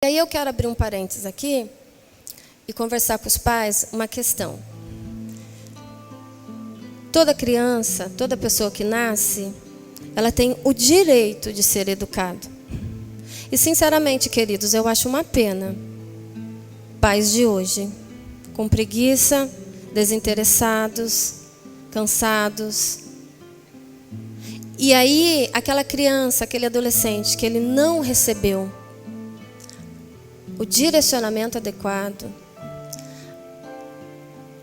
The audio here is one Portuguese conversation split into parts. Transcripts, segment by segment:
E aí eu quero abrir um parênteses aqui e conversar com os pais uma questão. Toda criança, toda pessoa que nasce, ela tem o direito de ser educado. E sinceramente, queridos, eu acho uma pena pais de hoje, com preguiça, desinteressados, cansados. E aí, aquela criança, aquele adolescente que ele não recebeu o direcionamento adequado,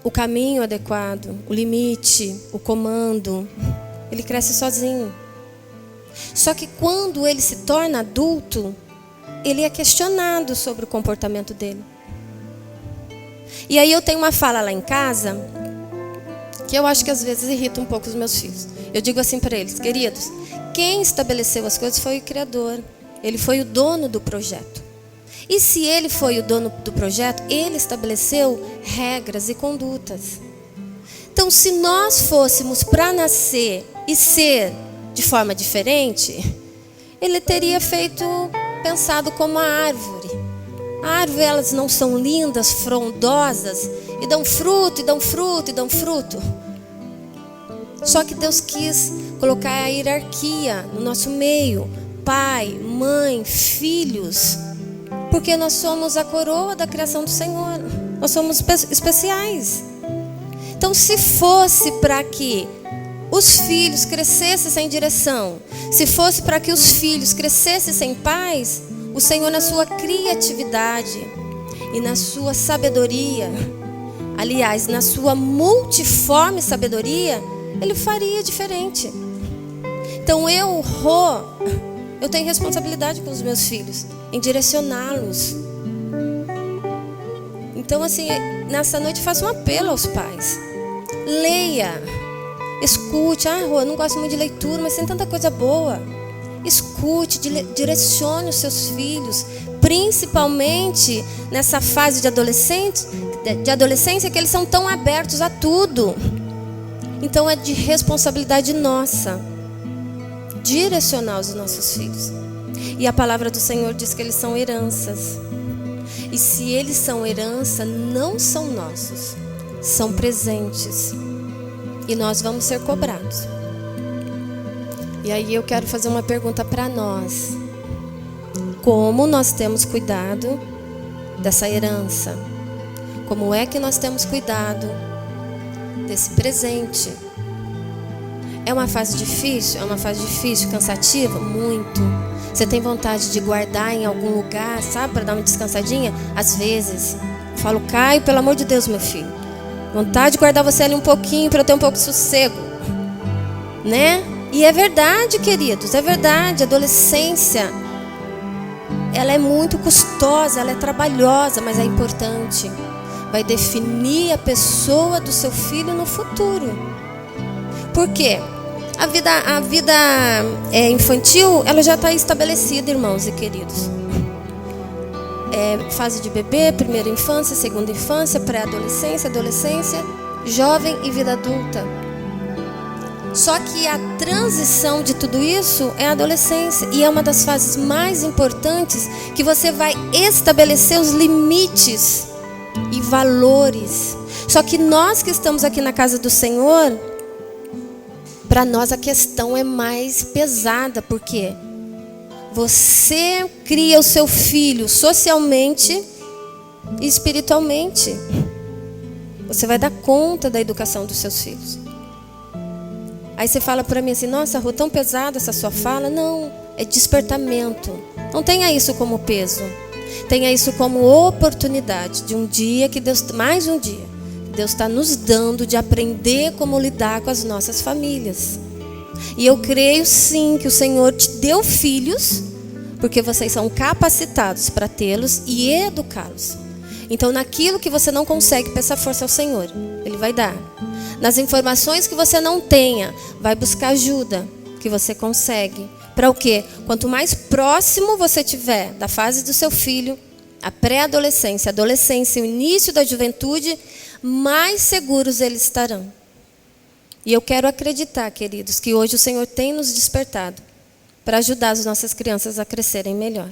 o caminho adequado, o limite, o comando, ele cresce sozinho. Só que quando ele se torna adulto, ele é questionado sobre o comportamento dele. E aí eu tenho uma fala lá em casa, que eu acho que às vezes irrita um pouco os meus filhos. Eu digo assim para eles: queridos, quem estabeleceu as coisas foi o Criador. Ele foi o dono do projeto. E se ele foi o dono do projeto, ele estabeleceu regras e condutas. Então, se nós fôssemos para nascer e ser de forma diferente, ele teria pensado como a árvore. A árvore, elas não são lindas, frondosas, e dão fruto, e dão fruto, e dão fruto. Só que Deus quis colocar a hierarquia no nosso meio. Pai, mãe, filhos. Porque nós somos a coroa da criação do Senhor. Nós somos especiais. Então, se fosse para que os filhos crescessem sem direção, se fosse para que os filhos crescessem sem paz, o Senhor, na sua criatividade e na sua sabedoria, aliás, na sua multiforme sabedoria, Ele faria diferente. Então, eu tenho responsabilidade com os meus filhos, em direcioná-los. Então, assim, nessa noite faço um apelo aos pais. Leia, escute. Eu não gosto muito de leitura, mas tem tanta coisa boa. Escute, direcione os seus filhos, principalmente nessa fase de adolescência, que eles são tão abertos a tudo. Então, é de responsabilidade nossa direcionar os nossos filhos. E a palavra do Senhor diz que eles são heranças. E se eles são herança, não são nossos, são presentes. E nós vamos ser cobrados. E aí eu quero fazer uma pergunta para nós. Como nós temos cuidado dessa herança? Como é que nós temos cuidado desse presente? É uma fase difícil? É uma fase difícil, cansativa? Muito. Você tem vontade de guardar em algum lugar, sabe, para dar uma descansadinha? Às vezes, eu falo: Caio, pelo amor de Deus, meu filho, vontade de guardar você ali um pouquinho para eu ter um pouco de sossego, né? E é verdade, queridos, é verdade. A adolescência, ela é muito custosa, ela é trabalhosa, mas é importante. Vai definir a pessoa do seu filho no futuro. Por quê? A vida infantil, ela já está estabelecida, irmãos e queridos. Fase de bebê, primeira infância, segunda infância, pré-adolescência, adolescência, jovem e vida adulta. Só que a transição de tudo isso é a adolescência. E é uma das fases mais importantes, que você vai estabelecer os limites e valores. Só que nós que estamos aqui na casa do Senhor, para nós a questão é mais pesada, porque você cria o seu filho socialmente e espiritualmente. Você vai dar conta da educação dos seus filhos. Aí você fala para mim assim: nossa, Rô, tão pesada essa sua fala. Não, é despertamento. Não tenha isso como peso. Tenha isso como oportunidade de um dia que Deus, mais um dia, Deus está nos dando de aprender como lidar com as nossas famílias. E eu creio sim que o Senhor te deu filhos, porque vocês são capacitados para tê-los e educá-los. Então, naquilo que você não consegue, peça força ao Senhor, Ele vai dar. Nas informações que você não tenha, vai buscar ajuda, que você consegue. Para o quê? Quanto mais próximo você tiver da fase do seu filho, a pré-adolescência, a adolescência, o início da juventude, mais seguros eles estarão. E eu quero acreditar, queridos, que hoje o Senhor tem nos despertado para ajudar as nossas crianças a crescerem melhor.